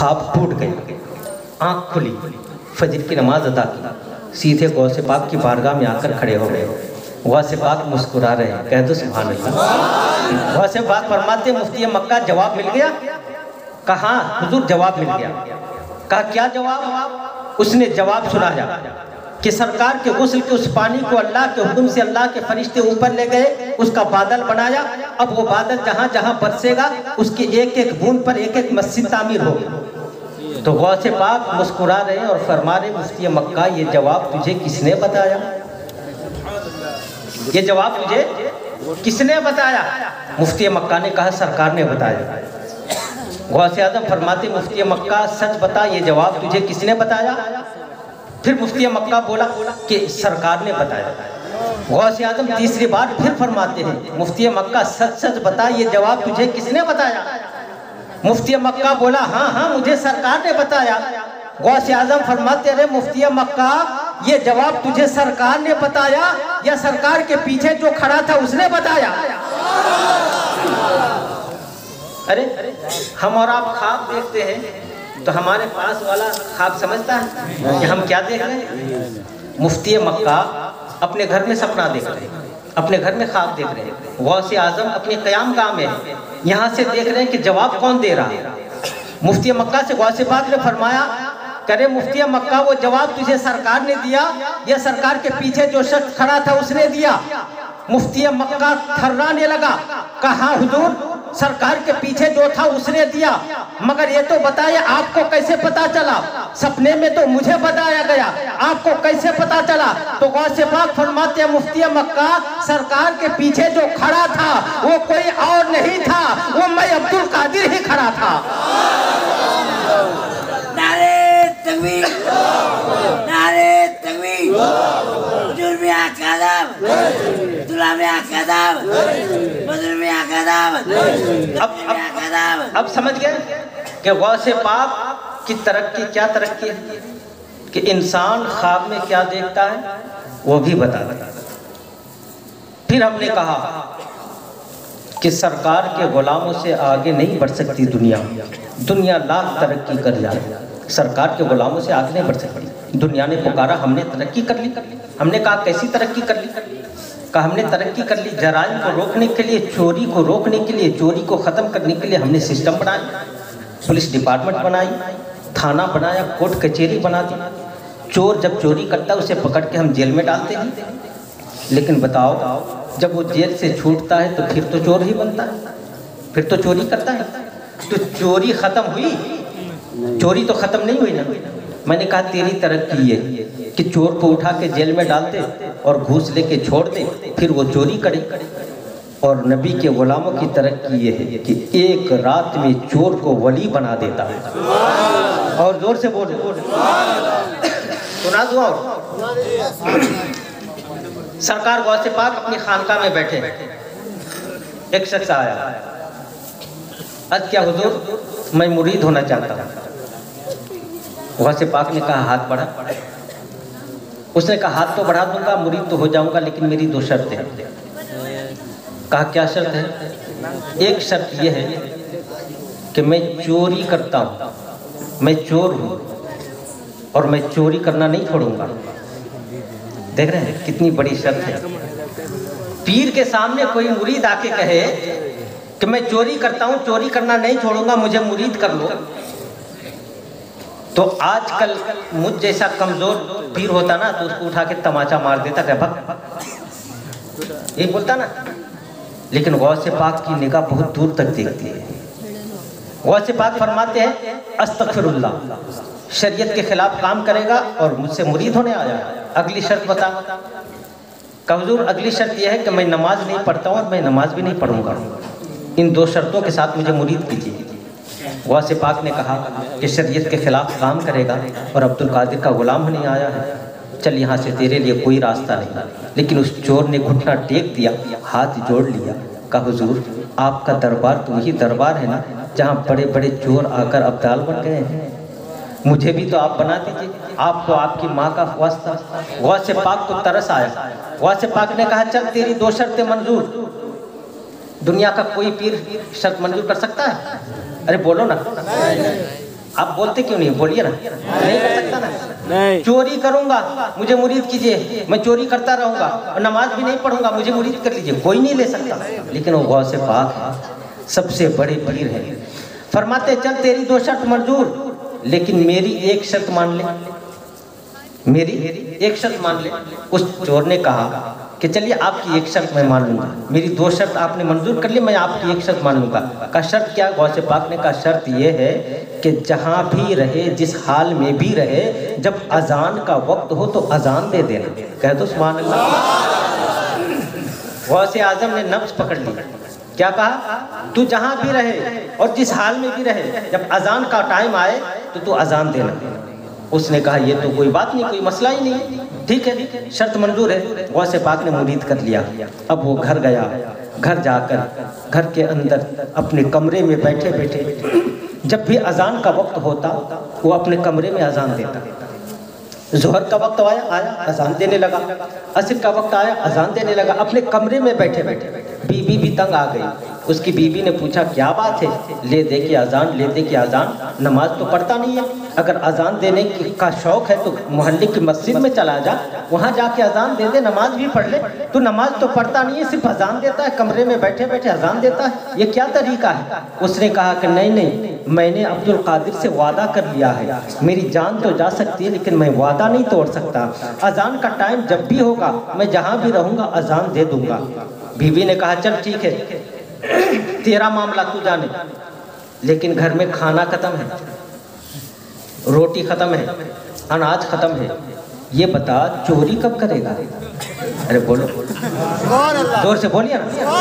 خواب ٹوٹ گئے، آنکھ کھلی، فجر کی نماز ادا کی، سیدھے غوث پاک کی بارگاہ میں آ کر کھڑے ہو گئے۔ غوث پاک مسکرا رہے ہیں، کہہ دو سبحان اللہ۔ غوث پاک فرماتے مفتی مکہ جواب مل گیا؟ کہا حضور جواب مل گیا۔ کہا کیا جواب؟ اس نے جواب سنایا کہ سرکار کے غسل کے اس پانی کو اللہ کے حکم سے اللہ کے فرشتے اوپر لے گئے، اس کا بادل بنایا، اب وہ بادل جہاں جہاں برسے گا اس کی ایک ایک بوند پر ایک ایک مسجد تعمیر ہوگی۔ تو غوث پاک مسکرا رہے ہیں اور فرما رہے مفتی مکہ یہ جواب تجھے کس نے بتایا؟ یہ جواب تجھے کس نے بتایا؟ مفتی مکہ نے کہا سرکار نے بتایا۔ غوث اعظم فرماتے مفتی مکہ سچ بتا یہ جواب تجھے کس نے بتایا؟ پھر مفتی مکہ بولا کہ سرکار نے بتایا۔ غوث اعظم تیسری بار پھر فرماتے ہیں مفتی مکہ سچ سچ بتا یہ جواب تجھے کس نے بتایا؟ مفتی مکہ بولا ہاں مجھے سرکار نے بتایا۔ غوث اعظم فرماتے رہے مفتی مکہ یہ جواب تجھے سرکار نے بتایا یا سرکار کے پیچھے جو کھڑا تھا اس نے بتایا؟ ارے ہم اور آپ خواب دیکھتے ہیں تو ہمارے پاس والا خواب سمجھتا ہے کہ ہم کیا دیکھ رہے ہیں؟ مفتی مکہ اپنے گھر میں سپنا دیکھ رہے ہیں، اپنے گھر میں خواب دیکھ رہے ہیں۔ غوث اعظم اپنے قیام گاہ میں یہاں سے دیکھ رہے ہیں کہ جواب کون دے رہا ہے۔ مفتی مکہ سے غوث پاک نے فرمایا کرے مفتی مکہ وہ جواب تجھے سرکار نے دیا یا سرکار کے پیچھے جو شخص کھڑا تھا اس نے دیا؟ مفتی مکہ تھرانے لگا، کہا حضور سرکار کے پیچھے جو تھا اس نے دیا، مگر یہ تو بتائے آپ کو کیسے پتا چلا؟ سپنے میں تو مجھے بتایا گیا، آپ کو کیسے پتا چلا؟ تو غوث پاک فرماتے ہیں مفتی مکہ سرکار کے پیچھے جو کھڑا تھا وہ کوئی اور نہیں تھا، وہ میں عبدالقادر ہی کھڑا تھا۔ نعرہ تکبیر، نعرہ تکبیر، حضور میاں کا نام، عبداللہ میاں کا نام، بدر میاں کا نام، میاں کا نام۔ اب سمجھ گئے کہ غوث پاک کی ترقی کیا ترقی ہے کہ انسان خواب میں کیا دیکھتا ہے وہ بھی بتا دیتا۔ پھر ہم نے کہا کہ سرکار کے غلاموں سے آگے نہیں بڑھ سکتی دنیا لاکھ ترقی کر جائے، سرکار کے غلاموں سے آگے نہیں بڑھ سکتی۔ دنیا نے پکارا ہم نے ترقی کر لی، ہم نے کہا کیسی ترقی کر لی؟ کہا ہم نے ترقی کر لی جرائم کو روکنے کے لیے، چوری کو روکنے کے لیے، چوری کو ختم کرنے کے لیے ہم نے سسٹم بنایا، پولیس ڈپارٹمنٹ بنائی، تھانہ بنایا، کورٹ کچہری بنا دی۔ چور جب چوری کرتا ہے اسے پکڑ کے ہم جیل میں ڈالتے ہیں، لیکن بتاؤ جب وہ جیل سے چھوٹتا ہے تو پھر تو چور ہی بنتا ہے، پھر تو چوری کرتا ہے۔ تو چوری ختم ہوئی؟ چوری تو ختم نہیں ہوئی نا۔ میں نے کہا تیری ترقی یہ کہ چور کو اٹھا کے جیل میں ڈالتے اور گھوس لے کے چھوڑ دے، پھر وہ چوری کرے۔ اور نبی کے غلاموں کی ترقی یہ ہے کہ ایک رات میں چور کو ولی بنا دیتا ہے۔ اور زور سے بولے سنا دو۔ اور سرکار غوث پاک اپنی خانقاہ میں بیٹھے، ایک شخص آیا، عرض کیا حضور میں مرید ہونا چاہتا ہوں۔ غوث پاک نے کہا ہاتھ بڑھا۔ اس نے کہا ہاتھ تو بڑھا دوں گا، مرید تو ہو جاؤں گا، لیکن میری دو شرطیں ہیں۔ کہا کیا شرط ہے؟ ایک شرط یہ ہے کہ میں چوری کرتا ہوں، میں چور ہوں اور میں چوری کرنا نہیں چھوڑوں گا۔ دیکھ رہے ہیں کتنی بڑی شرط ہے۔ پیر کے سامنے کوئی مرید آ کے کہے کہ میں چوری کرتا ہوں، چوری کرنا نہیں چھوڑوں گا، مجھے مرید کر لو، تو آج کل مجھ جیسا کمزور پیر ہوتا نا تو اس کو اٹھا کے تماچا مار دیتا کہ بھگ، یہ بولتا نا۔ لیکن غوث پاک کی نگاہ بہت دور تک دیکھتی ہے۔ غوث پاک فرماتے ہیں استغفر اللہ، شریعت کے خلاف کام کرے گا اور مجھ سے مرید ہونے آیا۔ اگلی شرط بتا۔ کہ حضور اگلی شرط یہ ہے کہ میں نماز نہیں پڑھتا ہوں اور میں نماز بھی نہیں پڑھوں گا، ان دو شرطوں کے ساتھ مجھے مرید کیجیے۔ غوث پاک نے کہا کہ شریعت کے خلاف کام کرے گا اور عبدالقادر کا غلام ہونے آیا ہے، چل یہاں سے تیرے لیے کوئی راستہ نہیں۔ لیکن اس چور نے گھٹنا ٹیک دیا، ہاتھ جوڑ لیا، کہا حضور آپ کا دربار تو وہی دربار ہے نا جہاں بڑے بڑے چور آ کر ابدال بن گئے ہیں، مجھے بھی تو آپ بنا دیجئے، آپ کو آپ کی ماں کا واسطہ۔ غوث پاک کو ترس آیا۔ غوث پاک نے کہا چل تیری دو شرطیں منظور۔ دنیا کا کوئی پیر شرط منظور کر سکتا ہے؟ ارے بولو نا۔ آپ بولتے کیوں نہیں؟ بولیے نا، نہیں کر سکتا نا؟ نہیں چوری کروں گا مجھے مرید کیجئے، میں چوری کرتا رہوں گا اور نماز بھی نہیں پڑھوں گا مجھے مرید کر لیجئے، کوئی نہیں لے سکتا۔ لیکن وہ غوث پاک ہے، سب سے بڑے پیر ہے، فرماتے چل تیری 2 شرط منظور، لیکن میری ایک شرط مان لے، میری ایک شرط مان لے۔ اس چور نے کہا کہ چلیے آپ کی ایک شرط میں مان لوں گا، میری 2 شرط آپ نے منظور کر لی، میں آپ کی ایک شرط مان لوں گا۔ کہا شرط کیا؟ غوث پاک نے کہا شرط یہ ہے کہ جہاں بھی رہے، جس حال میں بھی رہے، جب اذان کا وقت ہو تو اذان دے دینا۔ کہہ دو سبحان اللہ۔ غوث اعظم نے نبض پکڑ لی، کیا کہا؟ تو جہاں بھی رہے اور جس حال میں بھی رہے، جب اذان کا ٹائم آئے تو اذان دینا۔ اس نے کہا یہ تو کوئی بات نہیں، کوئی مسئلہ ہی نہیں، ٹھیک ہے شرط منظور ہے۔ غوث پاک نے مرید کر لیا۔ اب وہ گھر گیا، گھر جا کر گھر کے اندر اپنے کمرے میں بیٹھے بیٹھے جب بھی اذان کا وقت ہوتا وہ اپنے کمرے میں اذان دیتا۔ ظہر کا وقت آیا اذان دینے لگا، عصر کا وقت آیا اذان دینے لگا، اپنے کمرے میں بیٹھے بیٹھے۔ بیوی بھی تنگ آ گئی، اس کی بیوی نے پوچھا کیا بات ہے؟ لے دے کے اذان، لے دے کے اذان، نماز تو پڑھتا نہیں ہے، اگر اذان دینے کا شوق ہے تو محلے کی مسجد میں چلا جا، وہاں جا کے اذان دے دے، نماز بھی پڑھ لے۔ تو نماز تو پڑھتا نہیں ہے، صرف اذان دیتا ہے، کمرے میں بیٹھے بیٹھے اذان دیتا ہے، یہ کیا طریقہ ہے؟ اس نے کہا کہ نہیں، میں نے عبد القادر سے وعدہ کر لیا ہے، میری جان تو جا سکتی ہے لیکن میں وعدہ نہیں توڑ سکتا، اذان کا ٹائم جب بھی ہوگا میں جہاں بھی رہوں گا اذان دے دوں گا۔ بیوی نے کہا چل ٹھیک ہے تیرا معاملہ تو جانے، لیکن گھر میں کھانا ختم ہے، روٹی ختم ہے، اناج ختم ہے، یہ بتا چوری کب کرے گا؟ ارے بولو زور سے بولیے نا،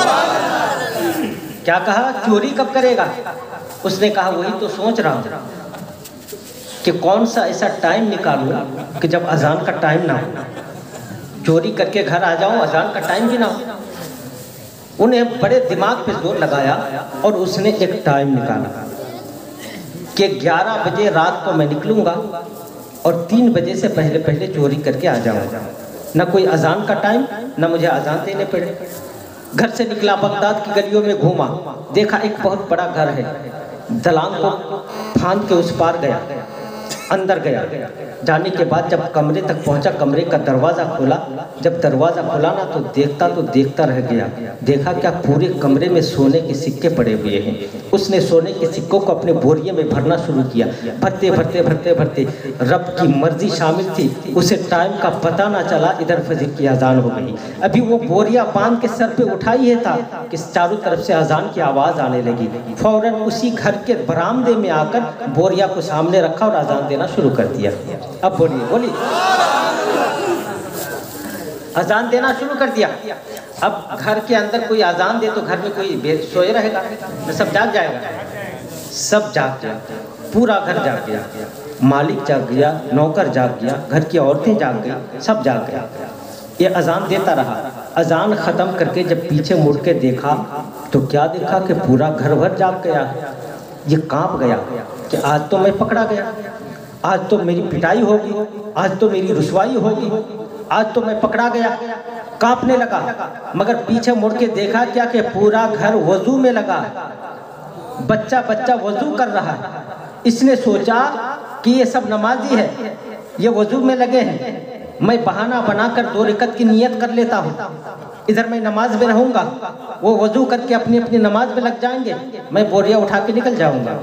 کیا کہا؟ چوری کب کرے گا؟ اس نے کہا وہی تو سوچ رہا ہوں کہ کون سا ایسا ٹائم نکالوں کہ جب اذان کا ٹائم نہ ہو، چوری کر کے گھر آ جاؤں اذان کا ٹائم بھی نہ ہو۔ انہیں بڑے دماغ پہ زور لگایا اور اس نے ایک ٹائم نکالا کہ 11 بجے رات کو میں نکلوں گا اور 3 بجے سے پہلے پہلے چوری کر کے آ جاؤں گا، نہ کوئی اذان کا ٹائم نہ مجھے اذان دینے پڑے۔ گھر سے نکلا، بغداد کی گلیوں میں گھوما، دیکھا ایک بہت بڑا گھر ہے، دلان کو پھاند کے اس پار گیا، اندر گیا، جانے کے بعد جب کمرے تک پہنچا، کمرے کا دروازہ کھولا، جب دروازہ کھولا نا تو دیکھتا رہ گیا، دیکھا کیا پورے کمرے میں سونے کے سکے پڑے ہوئے ہیں۔ اس نے سونے کے سکوں کو اپنے بوریے میں بھرنا شروع کیا، بھرتے بھرتے بھرتے بھرتے رب کی مرضی شامل تھی، اسے ٹائم کا پتہ نہ چلا، ادھر فجر کی اذان ہو گئی۔ ابھی وہ بوریا باندھ کے سر پہ اٹھائی ہے تھا کہ چاروں طرف سے اذان کی آواز آنے لگی، فوراً اسی گھر کے برآمدے میں آ کر بوریا کو سامنے رکھا اور اذان دینا شروع کر دیا۔ اب بولیے اذان دینا شروع کر دیا۔ اب گھر کے اندر کوئی اذان دے تو گھر میں کوئی سوئے رہے گا؟ سب جاگ جائے گا، سب جاگ گیا، پورا گھر جاگ گیا، مالک جاگ گیا، نوکر جاگ گیا، گھر کی عورتیں جاگ گئی، سب جاگ گیا۔ یہ اذان دیتا رہا، اذان ختم کر کے جب پیچھے مڑ کے دیکھا تو کیا دیکھا کہ پورا گھر بھر جاگ گیا۔ یہ کانپ گیا کہ آج تو میں پکڑا گیا، آج تو میری پٹائی ہوگی، آج تو میری رسوائی ہوگی، آج تو میں پکڑا گیا۔ کانپنے لگا، مگر پیچھے مڑ کے دیکھا کیا کہ پورا گھر وضو میں لگا، بچہ وضو کر رہا ہے۔ اس نے سوچا کہ یہ سب نمازی ہے، یہ وضو میں لگے ہیں، میں بہانہ بنا کر 2 رکعت کی نیت کر لیتا ہوں، ادھر میں نماز میں رہوں گا، وہ وضو کر کے اپنی اپنی نماز میں لگ جائیں گے، میں بوریا اٹھا کے نکل جاؤں گا۔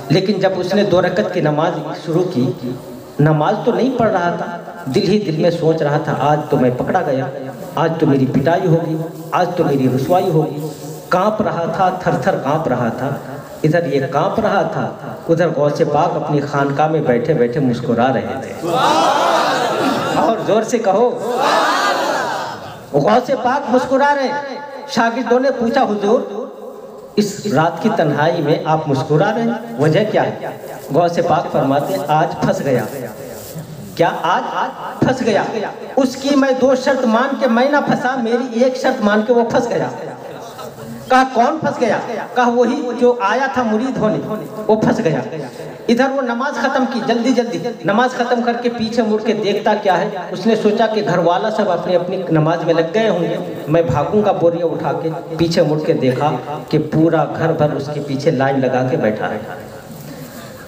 لیکن جب اس نے 2 رکعت کی نماز شروع کی، نماز تو نہیں پڑھ رہا تھا، دل ہی دل میں سوچ رہا تھا آج تو میں پکڑا گیا، آج تو میری پٹائی ہوگی، آج تو میری رسوائی ہوگی۔ کانپ رہا تھا، تھر تھر کانپ رہا تھا، ادھر یہ کانپ رہا تھا، ادھر غوث پاک اپنی خانقاہ میں بیٹھے بیٹھے مسکرا رہے تھے۔ اور زور سے کہو غوث پاک مسکرا رہے۔ شاگردوں نے پوچھا حضور اس رات کی تنہائی میں آپ مسکرا رہے ہیں، وجہ کیا ہے؟ غوث پاک فرماتے ہیں آج پھنس گیا۔ کیا؟ آج پھنس گیا۔ اس کی میں 2 شرط مان کے میں نہ پھنسا، میری 1 شرط مان کے وہ پھنس گیا۔ کہا کون پھنس گیا؟ کہا وہی جو آیا تھا مرید ہونے، وہ پھنس گیا۔ ادھر وہ نماز ختم کی، جلدی جلدی نماز ختم کر کے پیچھے مڑ کے دیکھتا کیا ہے، اس نے سوچا کہ گھر والا سب اپنی اپنی نماز میں لگ گئے ہوں گے، میں بھاگوں گا بوریا اٹھا کے۔ پیچھے مڑ کے دیکھا کہ پورا گھر بھر اس کے پیچھے لائن لگا کے بیٹھا ہے۔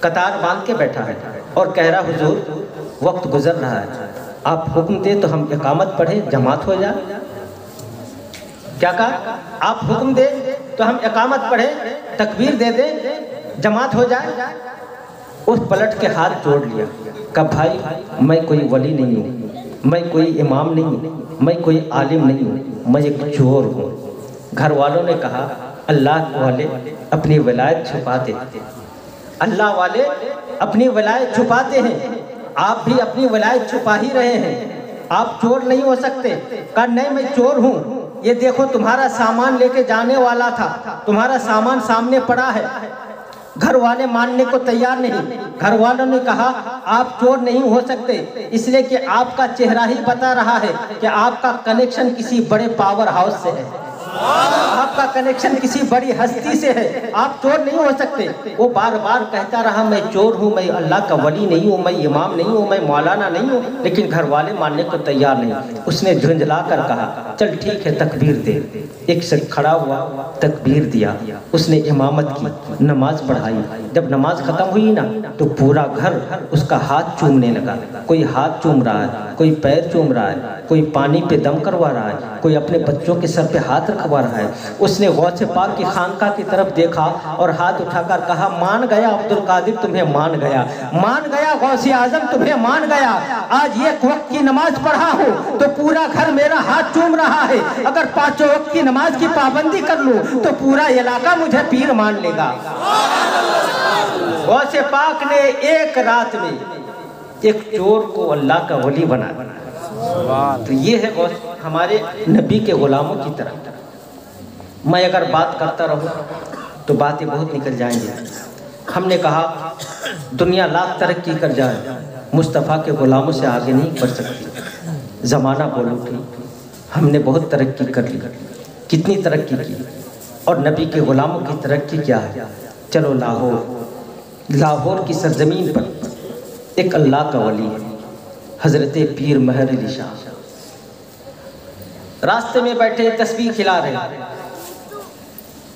قطار باندھ کے بیٹھا ہے اور کہہ رہا حضور وقت گزر رہا ہے، آپ حکم دے تو ہم اقامت پڑھیں، جماعت ہو جائے۔ کیا کہا؟ آپ حکم دے تو ہم اقامت پڑھیں، تکبیر دے دیں، جماعت ہو جائے۔ اس پلٹ کے ہاتھ جوڑ لیا، کہا بھائی میں کوئی ولی نہیں ہوں، میں کوئی امام نہیں ہوں، میں کوئی عالم نہیں ہوں، میں ایک چور ہوں۔ گھر والوں نے کہا اللہ والے اپنی ولایت چھپاتے ہیں، اللہ والے اپنی ولایت چھپاتے ہیں، آپ بھی اپنی ولایت چھپا ہی رہے ہیں، آپ چور نہیں ہو سکتے۔ کہا نہیں میں چور ہوں، یہ دیکھو تمہارا سامان لے کے جانے والا تھا، تمہارا سامان سامنے پڑا ہے۔ گھر والے ماننے کو تیار نہیں۔ گھر والوں نے کہا آپ چور نہیں ہو سکتے، اس لیے کہ آپ کا چہرہ ہی بتا رہا ہے کہ آپ کا کنیکشن کسی بڑے پاور ہاؤس سے ہے، آپ کا کنیکشن کسی بڑی ہستی سے ہے، آپ چور نہیں ہو سکتے۔ وہ بار بار کہتا رہا میں چور ہوں، میں اللہ کا ولی نہیں ہوں، میں امام نہیں ہوں، میں مولانا نہیں ہوں، لیکن گھر والے ماننے کو تیار نہیں۔ اس نے جھنجلا کر کہا چل ٹھیک ہے تکبیر دے۔ ایک سے کھڑا ہوا، تکبیر دیا، اس نے امامت کی، نماز پڑھائی۔ جب نماز ختم ہوئی نا تو پورا گھر اس کا ہاتھ چومنے لگا، کوئی ہاتھ چوم رہا ہے، کوئی پیر چوم رہا ہے، کوئی پانی پہ دم کروا رہا ہے، کوئی اپنے بچوں کے سر پہ ہاتھ رکھوا رہا ہے۔ اس نے غوث پاک کی خانقاہ کی طرف دیکھا اور ہاتھ اٹھا کر کہا مان گیا عبد القادر تمہیں مان گیا، مان گیا غوث اعظم تمہیں مان گیا۔ آج ایک وقت کی نماز پڑھا ہوں تو پورا گھر میرا ہاتھ چوم رہا ہے، اگر پانچوں وقت کی نماز کی پابندی کر لوں تو پورا علاقہ مجھے پیر مان لے گا۔ غوث پاک نے ایک رات میں ایک چور کو اللہ کا ولی بنا۔ تو یہ ہے ہمارے نبی کے غلاموں کی طرح۔ میں اگر بات کرتا رہوں تو باتیں بہت نکل جائیں گی۔ ہم نے کہا دنیا لاکھ ترقی کر جائے مصطفیٰ کے غلاموں سے آگے نہیں بڑھ سکتی۔ زمانہ بول اٹھی، ہم نے بہت ترقی کر لی، کتنی ترقی کی، اور نبی کے غلاموں کی ترقی کیا ہے۔ چلو لاہور کی سرزمین پر ایک اللہ کا ولی ہے، حضرت پیر مہر علی شاہ، راستے میں بیٹھے تسبیح کھلا رہے،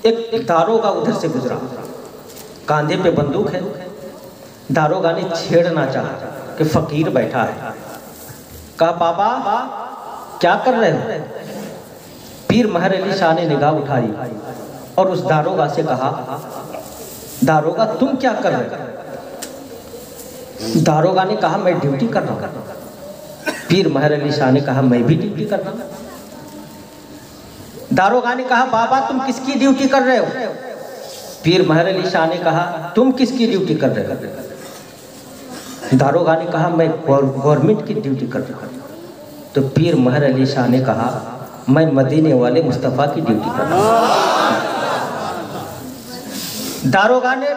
ایک داروغہ ادھر سے گزرا، کاندھے پہ بندوق ہے۔ داروغہ نے چھیڑنا چاہا کہ فقیر بیٹھا ہے، کہا بابا کیا کر رہے ہو؟ پیر مہر علی شاہ نے نگاہ اٹھائی اور اس داروغہ سے کہا داروغہ تم کیا کر رہے ہو؟ داروغہ نے کہا میں ڈیوٹی کر رہا ہوں۔ پیر مہر علی شاہ نے کہا میں بھی ڈیوٹی کر رہا ہوں۔ داروغہ نے کہا بابا تم کس کی ڈیوٹی کر رہے ہو؟ پیر مہر علی شاہ نے کہا تم کس کی ڈیوٹی کر رہے ہو؟ داروغہ نے کہا میں گورنمنٹ کی ڈیوٹی کر رہا ہوں۔ تو پیر مہر علی شاہ نے کہا میں مدینے والے مصطفیٰ کی ڈیوٹی کر رہا ہوں۔ داروغہ نے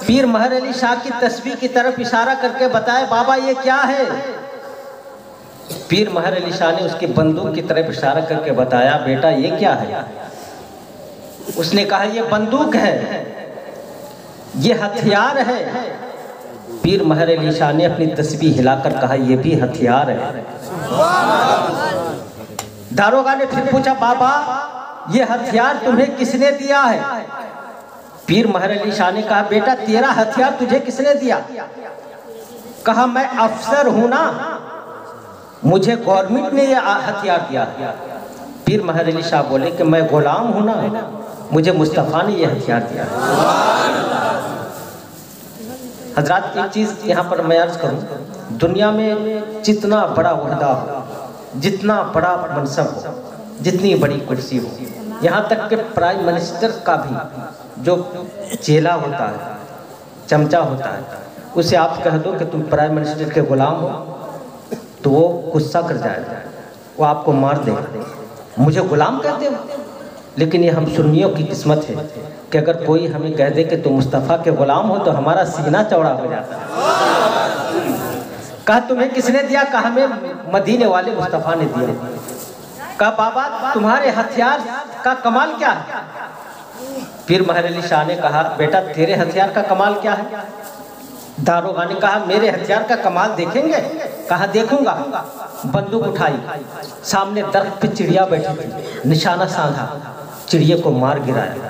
پیر مہر علی شاہ کی تسبیح کی طرف اشارہ کر کے بتایا بابا یہ کیا ہے؟ پیر مہر علی شاہ نے اس کی بندوق کی طرف اشارہ کر کے بتایا بیٹا یہ کیا ہے؟ اس نے کہا یہ بندوق ہے، یہ ہتھیار ہے۔ پیر مہر علی شاہ نے اپنی تسبیح ہلا کر کہا یہ بھی ہتھیار ہے۔ داروغہ نے پھر پوچھا بابا یہ ہتھیار تمہیں کس نے دیا ہے؟ پیر مہر علی شاہ نے کہا بیٹا تیرا ہتھیار تجھے کس نے دیا؟ کہا میں افسر ہوں نا، مجھے گورنمنٹ نے یہ ہتھیار دیا۔ پیر مہر علی شاہ بولے کہ میں غلام ہوں نا، مجھے مصطفیٰ نے یہ ہتھیار دیا۔ حضرات ایک چیز یہاں پر میں عرض کروں، دنیا میں جتنا بڑا عہدہ ہو، جتنا بڑا منصب ہو، جتنی بڑی کرسی ہو، یہاں تک کہ پرائم منسٹر کا بھی جو چیلا ہوتا ہے، چمچہ ہوتا ہے، اسے آپ کہہ دو کہ تم پرائم منسٹر کے غلام ہو تو وہ غصہ کر جائے گا، وہ آپ کو مار دے گا، مجھے غلام کہتے ہو۔ لیکن یہ ہم سنیوں کی قسمت ہے کہ اگر کوئی ہمیں کہہ دے کہ تم مصطفیٰ کے غلام ہو تو ہمارا سینہ چوڑا ہو جاتا ہے۔ کہا تمہیں کس نے دیا؟ کہا ہمیں مدینے والے مصطفیٰ نے دیا۔ کہا بابا تمہارے ہتھیار کا کمال کیا ہے؟ پیر مہر علی شاہ نے کہا بیٹا تیرے ہتھیار کا کمال کیا ہے؟ داروغہ نے کہا میرے ہتھیار کا کمال دیکھیں گے؟ کہا دیکھوں گا۔ بندوق اٹھائی، سامنے درخت پہ چڑیا بیٹھی تھی، نشانہ ساندھا، چڑیے کو مار گرایا۔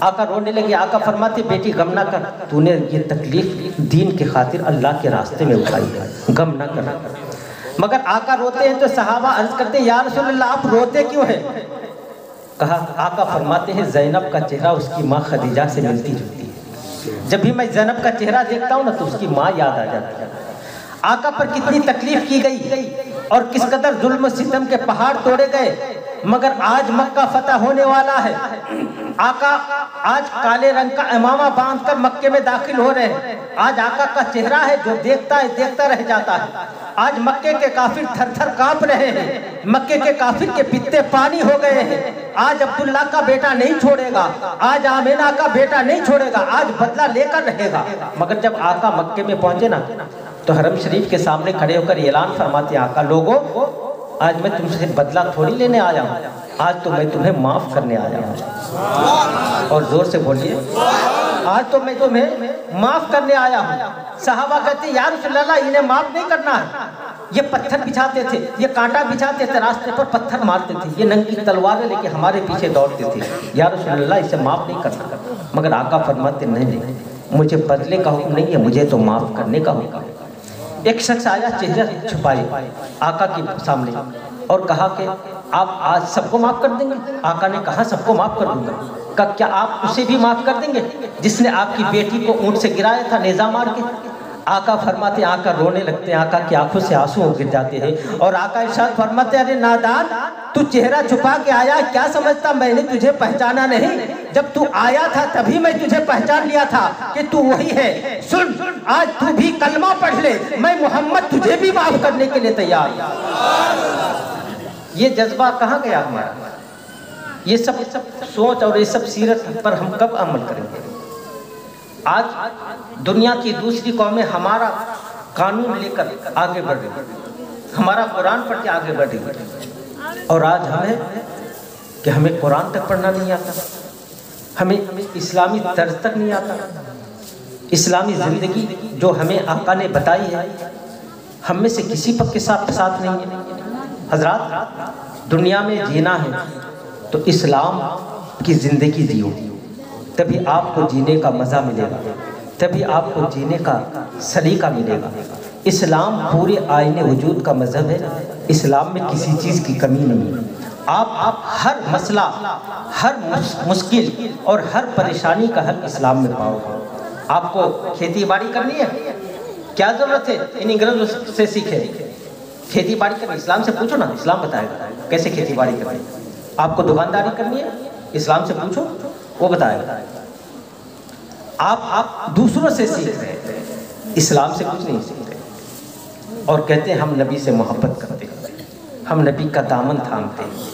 آقا رونے لگے. آقا فرماتے بیٹی غم نہ کر, تو نے یہ تکلیف دین کے خاطر اللہ کے راستے میں اٹھائی ہے, غم نہ کر. مگر آقا روتے ہیں تو صحابہ عرض کرتے ہیں یا رسول اللہ آپ روتے کیوں ہیں؟ کہا آقا فرماتے ہیں زینب کا چہرہ اس کی ماں خدیجہ سے ملتی جلتی ہے. جب بھی میں زینب کا چہرہ دیکھتا ہوں نا تو اس کی ماں یاد آ جاتی ہے. آقا پر کتنی تکلیف کی گئی اور کس قدر ظلم و ستم کے پہاڑ توڑے گئے, مگر آج مکہ فتح ہونے والا ہے. آقا آج کالے رنگ کا امامہ باندھ کر مکے میں داخل ہو رہے ہیں. آج آقا کا چہرہ ہے جو دیکھتا ہے دیکھتا رہ جاتا ہے. آج مکے کے کافر تھر تھر کانپ رہے ہیں, مکے کے کافر کے پتے پانی ہو گئے ہیں. آج عبداللہ کا بیٹا نہیں چھوڑے گا, آج آمینہ کا بیٹا نہیں چھوڑے گا, آج بدلہ لے کر رہے گا. مگر جب آقا مکے میں پہنچے نا تو حرم شریف کے سامنے کھڑے ہو کر اعلان فرماتے آقا لوگو آج میں تم سے بدلہ تھوڑی لینے آیا ہوں, آج تو میں تمہیں معاف کرنے آیا ہوں. اور زور سے بولیے آج تو میں تمہیں معاف کرنے آیا ہوں. صحابہ کہتے ہیں یا رسول اللہ انہیں معاف نہیں کرنا ہے, یہ پتھر بچھاتے تھے, یہ کانٹا بچھاتے تھے, راستے پر پتھر مارتے تھے, یہ ننگی تلواریں لے کے ہمارے پیچھے دوڑتے تھے, یا رسول اللہ اسے معاف نہیں کرنا. مگر آقا فرماتے نہیں, مجھے بدلے کا حکم نہیں ہے, مجھے تو معاف کرنے کا حکم ہے. ایک شخص آیا چہرہ چھپائے آقا کے سامنے اور کہا کہ آپ آج سب کو معاف کر دیں گے؟ آقا نے کہا سب کو معاف کر دوں گا. کہا کیا آپ اسے بھی معاف کر دیں گے جس نے آپ کی بیٹی کو اونٹ سے گرایا تھا نیزہ مار کے؟ آقا فرماتے ہیں آقا رونے لگتے ہیں, آقا کی آنکھوں سے آنسو گر جاتے ہیں. اور آقا ارشاد فرماتے ہیں ارے نادان تو چہرہ چھپا کے آیا, کیا سمجھتا میں نے تجھے پہچانا نہیں؟ جب تو آیا تھا تبھی میں تجھے پہچان لیا تھا کہ تو وہی ہے. سن آج تو بھی کلمہ پڑھ لے, میں محمد تجھے بھی معاف کرنے کے لیے تیار ہوں. یہ جذبہ کہاں گیا ہمارا؟ یہ سب سوچ اور یہ سب سیرت پر ہم کب عمل کریں گے؟ آج دنیا کی دوسری قومیں ہمارا قانون لے کر آگے بڑھ رہی ہیں, ہمارا قرآن پڑھ کے آگے بڑھ رہی ہیں, اور آج ہمیں کہ ہمیں قرآن تک پڑھنا نہیں آتا, ہمیں اسلامی طرز تک نہیں آتا, اسلامی زندگی جو ہمیں آقا نے بتائی ہے ہم میں سے کسی پر کے ساتھ نہیں ہے. حضرات دنیا میں جینا ہے تو اسلام کی زندگی جیو, تبھی آپ کو جینے کا مزہ ملے گا, تبھی آپ کو جینے کا سلیقہ ملے گا. اسلام پورے آئین وجود کا مذہب ہے, اسلام میں کسی چیز کی کمی نہیں ہے. آپ ہر مسئلہ, ہر مشکل اور ہر پریشانی کا حل اسلام میں پاؤ گے. آپ کو کھیتی باڑی کرنی ہے, کیا ضرورت ہے ان انگریزوں سے سیکھے؟ کھیتی باڑی کرنی اسلام سے پوچھو نا, اسلام بتائے گا کیسے کھیتی باڑی کرنی. آپ کو دکانداری کرنی ہے اسلام سے پوچھو, وہ بتائے گا. آپ دوسروں سے سیکھ رہے ہیں, اسلام سے کچھ نہیں سیکھ رہے, اور کہتے ہیں ہم نبی سے محبت کرتے ہیں, ہم نبی کا دامن تھامتے ہیں,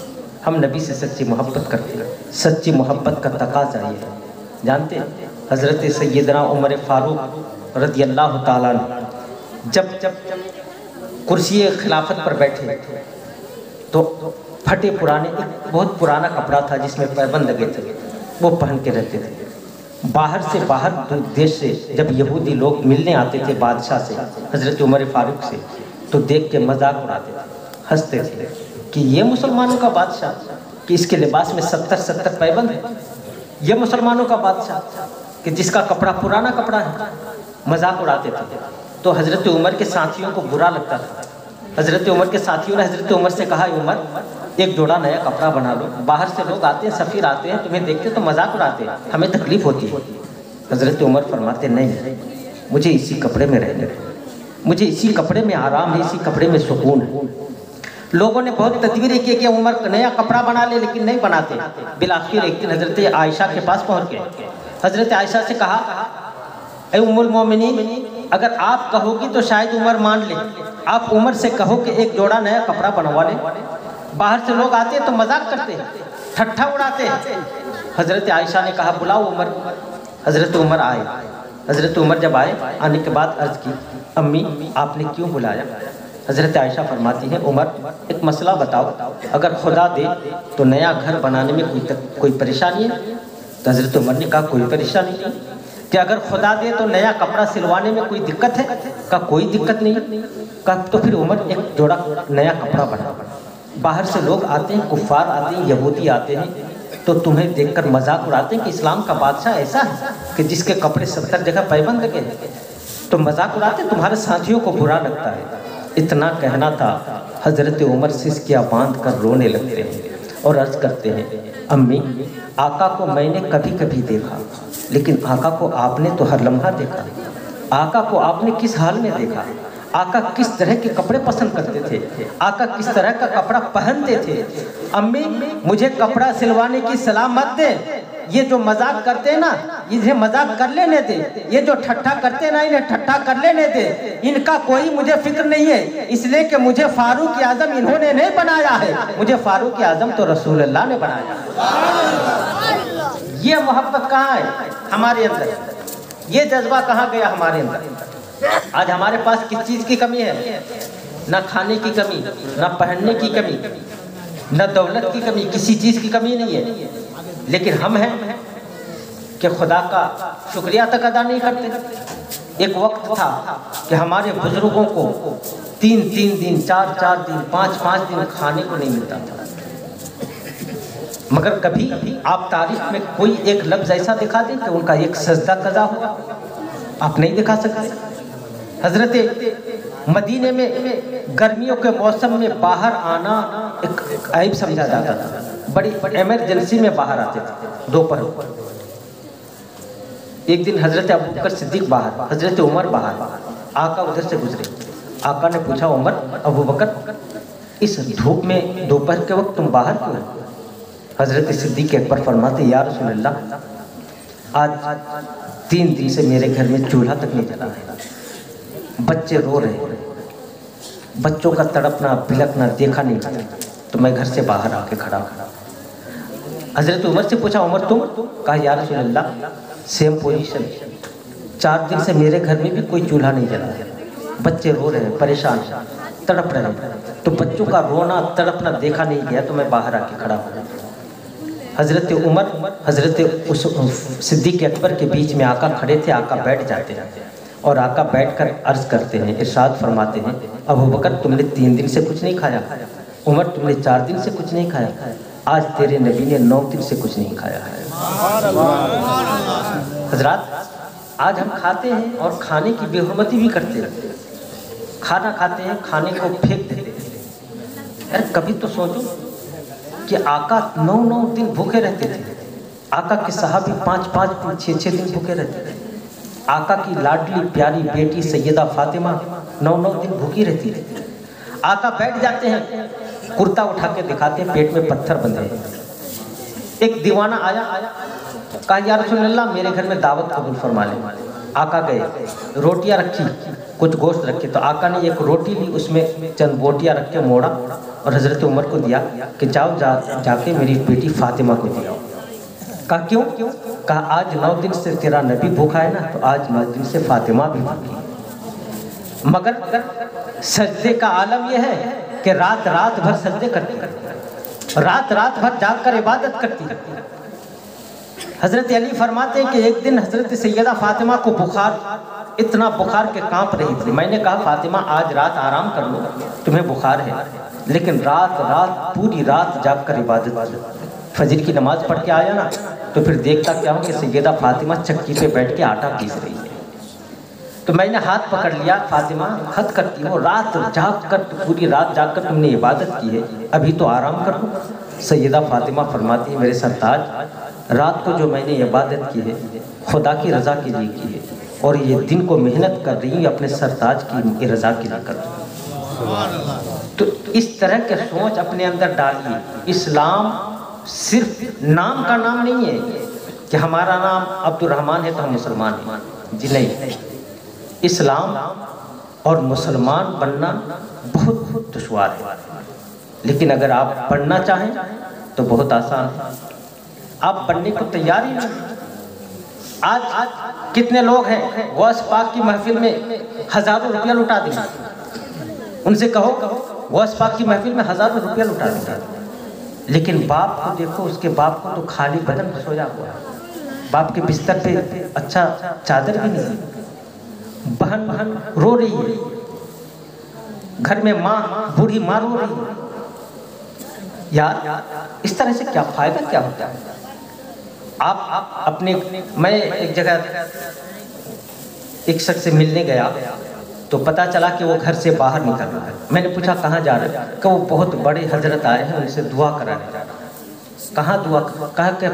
ہم نبی سے سچی محبت کرتے ہیں. سچی محبت کا تقاضا یہ ہے. جانتے ہیں حضرت سیدنا عمر فاروق رضی اللہ تعالیٰ عنہ جب کرسی خلافت پر بیٹھے تو پھٹے پرانے ایک بہت پرانا کپڑا تھا جس میں پیبند لگے تھے, وہ پہن کے رہتے تھے. باہر دیش سے جب یہودی لوگ ملنے آتے تھے بادشاہ سے, حضرت عمر فاروق سے, تو دیکھ کے مذاق اڑاتے تھے, ہنستے تھے کہ یہ مسلمانوں کا بادشاہ کہ اس کے لباس میں 70 پیبند ہے, یہ مسلمانوں کا بادشاہ کہ جس کا کپڑا پرانا کپڑا ہے. مذاق اڑاتے تھے. تو حضرت عمر کے ساتھیوں کو برا لگتا تھا. حضرت عمر کے ساتھیوں نے حضرت عمر سے کہا عمر ایک جوڑا نیا کپڑا بنا لو, باہر سے لوگ آتے ہیں, سفیر آتے ہیں, تمہیں دیکھتے تو مذاق اڑاتے ہیں, ہمیں تکلیف ہوتی ہے. حضرت عمر فرماتے نہیں, مجھے اسی کپڑے میں رہنے دو, مجھے اسی کپڑے میں آرام ہے, اسی کپڑے میں سکون ہے. لوگوں نے بہت تدبیریں کی کہ عمر نیا کپڑا بنا لے, لیکن نہیں بناتے. بالآخر ایک دن حضرت عائشہ کے پاس پہنچ گئے. حضرت عائشہ سے کہا اے ام المومنین, اگر آپ کہو گی تو شاید عمر مان لے, آپ عمر سے کہو کہ ایک جوڑا نیا کپڑا بنوا لے. باہر سے لوگ آتے ہیں تو مذاق کرتے ہیں, ٹھٹھا اڑاتے ہیں. حضرت عائشہ نے کہا بلاؤ عمر. حضرت عمر آئے. حضرت عمر جب آئے, آنے کے بعد عرض کی امی آپ نے کیوں بلایا؟ حضرت عائشہ فرماتی ہیں عمر ایک مسئلہ بتاؤ, اگر خدا دے تو نیا گھر بنانے میں کوئی پریشانی ہے؟ تو حضرت عمر نے کہا کوئی پریشانی نہیں. کہ اگر خدا دے تو نیا کپڑا سلوانے میں کوئی دقت ہے؟ کہا کوئی دقت نہیں. کہا تو پھر عمر ایک جوڑا نیا کپڑا بنا. باہر سے لوگ آتے ہیں, کفار آتے ہیں, یہودی آتے ہیں, تو تمہیں دیکھ کر مذاق اڑاتے ہیں کہ اسلام کا بادشاہ ایسا ہے کہ جس کے کپڑے 70 جگہ پیبند لگے ہیں، تو مذاق اڑاتے، تمہارے ساتھیوں کو برا لگتا ہے۔ اتنا کہنا تھا، حضرت عمر سسکیاں باندھ کر رونے لگتے ہیں اور عرض کرتے ہیں، امی آقا کو میں نے کبھی کبھی دیکھا، لیکن آقا کو آپ نے تو ہر لمحہ دیکھا۔ آقا کو آپ نے کس حال میں دیکھا؟ آقا کس طرح کے کپڑے پسند کرتے تھے؟ آقا کس طرح کا کپڑا پہنتے تھے؟ امی مجھے کپڑا سلوانے کی صلاح مت دے، یہ جو مذاق کرتے ہیں نا انہیں مذاق کر لینے دے، یہ جو ٹھٹھا کرتے ہیں نا انہیں ٹھٹھا کر لینے دے، ان کا کوئی مجھے فکر نہیں ہے، اس لیے کہ مجھے فاروق اعظم انہوں نے نہیں بنایا ہے، مجھے فاروق اعظم تو رسول اللہ نے بنایا ہے۔ یہ محبت کہاں ہے ہمارے اندر؟ یہ جذبہ کہاں گیا ہمارے اندر؟ آج ہمارے پاس کس چیز کی کمی ہے؟ نہ کھانے کی کمی، نہ پہننے کی کمی، نہ دولت کی کمی، کسی چیز کی کمی نہیں ہے، لیکن ہم ہیں کہ خدا کا شکریہ تک ادا نہیں کرتے۔ ایک وقت تھا کہ ہمارے بزرگوں کو 3 دن 4 دن 5 دن کھانے کو نہیں ملتا تھا، مگر کبھی آپ تاریخ میں کوئی ایک لفظ ایسا دکھا دیں کہ ان کا ایک سجدہ قضا ہوا؟ آپ نہیں دکھا سکتے۔ حضرت مدینے میں گرمیوں کے موسم میں باہر آنا ایک عیب سمجھا جاتا تھا، بڑی ایمرجنسی میں باہر آتے تھے دوپہر۔ ایک دن حضرت ابوبکر صدیق باہر، حضرت عمر باہر، آقا ادھر سے گزرے۔ آقا نے پوچھا، عمر ابوبکر اس دھوپ میں دوپہر کے وقت تم باہر کیوں ہیں؟ حضرت صدیق اکبر فرماتے، یا رسول اللہ آج 3 دن سے میرے گھر میں چولہا تک نہیں جلا ہے، بچے رو رہے ہیں، بچوں کا تڑپنا بلکنا دیکھا نہیں جاتا، تو میں گھر سے باہر آ کے کھڑا ہوں۔ حضرت عمر سے پوچھا، عمر تم؟ کہا یا رسول اللہ سیم پوزیشن، 4 دن سے میرے گھر میں بھی کوئی چولہا نہیں جلا ہے، بچے رو رہے ہیں، پریشان تڑپ رہے ہیں، تو بچوں کا رونا تڑپنا دیکھا نہیں گیا تو میں باہر آ کے کھڑا ہوں۔ حضرت عمر حضرت صدیق اکبر کے بیچ میں آقا کھڑے تھے، آقا بیٹھ جاتے ہیں اور آقا بیٹھ کر عرض کرتے ہیں، ارشاد فرماتے ہیں، ابوبکر تم نے 3 دن سے کچھ نہیں کھایا، عمر تم نے 4 دن سے کچھ نہیں کھایا، آج تیرے نبی نے 9 دن سے کچھ نہیں کھایا ہے۔ حضرات آج ہم کھاتے ہیں اور کھانے کی بے حرمتی بھی کرتے ہیں، کھانا کھاتے ہیں کھانے کو پھینک دیتے ہیں۔ یار کبھی تو سوچو کہ آقا 9 دن بھوکے رہتے تھے، آقا کے صحابی 5 6 دن بھوکے رہتے تھے، آقا کی لاڈلی پیاری بیٹی سیدہ فاطمہ 9 دن بھوکی رہتی تھی۔ آقا بیٹھ جاتے ہیں، کرتا اٹھا کے دکھاتے ہیں، پیٹ میں پتھر بندھے ہیں۔ ایک دیوانہ آیا، کہا یا رسول اللہ میرے گھر میں دعوت قبول فرما لیں۔ آقا گئے، روٹیاں رکھی، کچھ گوشت رکھے، تو آقا نے ایک روٹی لی، اس میں چند بوٹیاں رکھ کے موڑا اور حضرت عمر کو دیا کہ جاؤ جا کے میری بیٹی فاطمہ کو دیا۔ کہا کیوں؟ کہا آج 9 دن سے تیرا نبی بھوکا ہے نا، تو آج 9 دن سے فاطمہ بھی بھوکی۔ مگر سجدے کا عالم یہ ہے کہ رات بھر سجدے کرتی ہے، رات بھر جاگ کر عبادت کرتی ہے۔ حضرت علی فرماتے ہیں کہ ایک دن حضرت سیدہ فاطمہ کو بخار، اتنا بخار کے کانپ رہی تھی۔ میں نے کہا فاطمہ آج رات آرام کر لو، تمہیں بخار ہے، لیکن رات پوری رات جاگ کر عبادت کی۔ فجر کی نماز پڑھ کے آیا نا، تو پھر دیکھتا کیا ہوں کہ سیدہ فاطمہ چکی پہ بیٹھ کے آٹا پیس رہی ہے۔ تو میں نے ہاتھ پکڑ لیا، فاطمہ حد کرتی ہو، رات جاگ کر پوری رات جاگ کر تم نے عبادت کی ہے، ابھی تو آرام کر لو۔ سیدہ فاطمہ فرماتی ہے میرے سرتاج، رات کو جو میں نے عبادت کی ہے خدا کی رضا کے لیے کی ہے، اور یہ دن کو محنت کر رہی ہوں اپنے سرتاج کی رضا کے لیے کر رہی ہوں۔ تو اس طرح کے سوچ اپنے اندر ڈالیے۔ اسلام صرف نام کا نام نہیں ہے کہ ہمارا نام عبد الرحمن ہے تو ہم مسلمان ہیں، جی نہیں۔ اسلام اور مسلمان بننا بہت دشوار ہے، لیکن اگر آپ پڑھنا چاہیں تو بہت آسان ہے، آپ بننے کو تیار ہی نہیں۔ آج کتنے لوگ ہیں غوث پاک کی محفل میں ہزاروں روپیہ لٹا دیں گے، ان سے کہو غوث پاک کی محفل میں ہزاروں روپیہ لٹا دیں گے، لیکن باپ کو دیکھو، اس کے باپ کو تو خالی بدن سویا ہوا ہے، باپ کے بستر پہ اچھا چادر بھی نہیں، بہن رو رہی ہے، گھر میں ماں بوڑھی ماں رو رہی ہے، یار اس طرح سے کیا فائدہ کیا ہوتا ہے؟ آپ اپنے میں ایک جگہ ایک شخص سے ملنے گیا تو پتا چلا کہ وہ گھر سے باہر نکل رہا ہے. میں نے پوچھا کہاں جا رہے ہیں؟ کہ وہ بہت بڑے حضرت آئے ہیں ان سے دعا کرانے جا رہا ہے. کہاں دعا؟ کہا کہ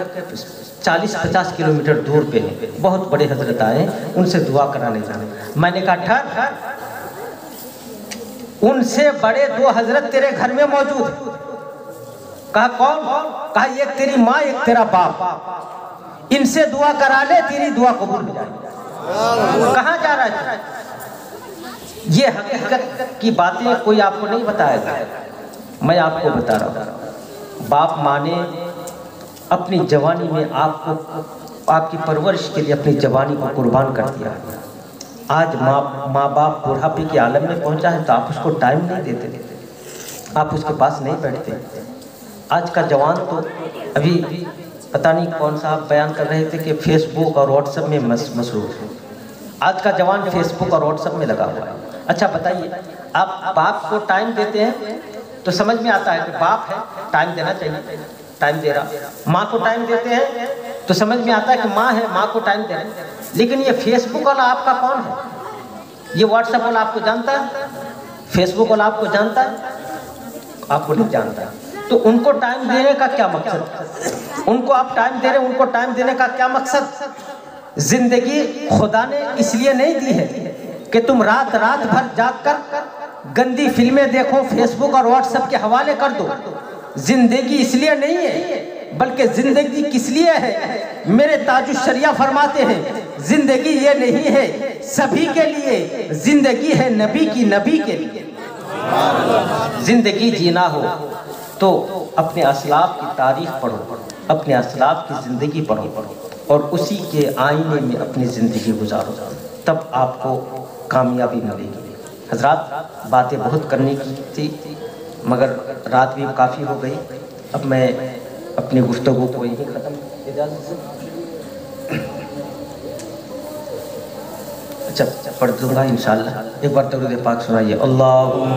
40-50 کلومیٹر دور پہ ہیں, بہت بڑے حضرت آئے ہیں ان سے دعا کرانے جا رہے ہیں. میں نے کہا ٹھہر, ان سے بڑے 2 حضرت تیرے گھر میں موجود ہیں. کہا کون؟ کہا ایک تیری ماں ایک تیرا باپ, ان سے دعا کرا لے تیری دعا قبول ہو جائے گی. کہاں جا رہا ہے؟ یہ حقیقت کی باتیں کوئی آپ کو نہیں بتائے گا, میں آپ کو بتا رہا ہوں. باپ ماں نے اپنی جوانی میں آپ کو آپ کی پرورش کے لیے اپنی جوانی کو قربان کر دیا. آج ماں باپ بڑھاپے کے عالم میں پہنچا ہے تو آپ اس کو ٹائم نہیں دیتے, آپ اس کے پاس نہیں بیٹھتے. آج کا جوان تو ابھی پتہ نہیں کون سا آپ بیان کر رہے تھے کہ فیس بک اور واٹس ایپ میں مصروف ہے. آج کا جوان فیس بک اور واٹس ایپ میں لگا ہوا ہے. اچھا بتائیے, آپ باپ کو ٹائم دیتے ہیں تو سمجھ میں آتا ہے کہ باپ ہے ٹائم دینا چاہیے, ٹائم دے رہا. ماں کو ٹائم دیتے ہیں تو سمجھ میں آتا ہے کہ ماں ہے, ماں کو ٹائم دے رہے ہیں. لیکن یہ فیس بک والا آپ کا کون ہے؟ یہ واٹس ایپ والا آپ کو جانتا ہے؟ فیس بک والا آپ کو جانتا ہے؟ آپ کو نہیں جانتا. تو ان کو ٹائم دینے کا کیا مقصد؟ ان کو آپ ٹائم دے رہے ہیں, ان کو ٹائم دینے کا کیا مقصد؟ زندگی خدا نے اس لیے نہیں دی ہے کہ تم رات بھر جاگ کر گندی فلمیں دیکھو, فیس بک اور واٹس ایپ کے حوالے کر دو. زندگی اس لیے نہیں ہے, بلکہ زندگی کس لیے ہے؟ میرے تاج الشریعہ فرماتے ہیں زندگی یہ نہیں ہے سبھی کے لیے, زندگی ہے نبی کی, نبی کے لیے. زندگی جینا ہو تو اپنے اسلاف کی تاریخ پڑھو, اپنے اسلاف کی زندگی پڑھو اور اسی کے آئینے میں اپنی زندگی گزارو, تب آپ کو کامیابی ملے گی. حضرات باتیں بہت کرنے کی تھی مگر رات بھی کافی ہو گئی. اب میں اپنی گفتگو کو یہیں ختم اجازت سے اچھا پڑھ دوں گا انشاءاللہ. ایک بار درود پاک سنائیے. اللہم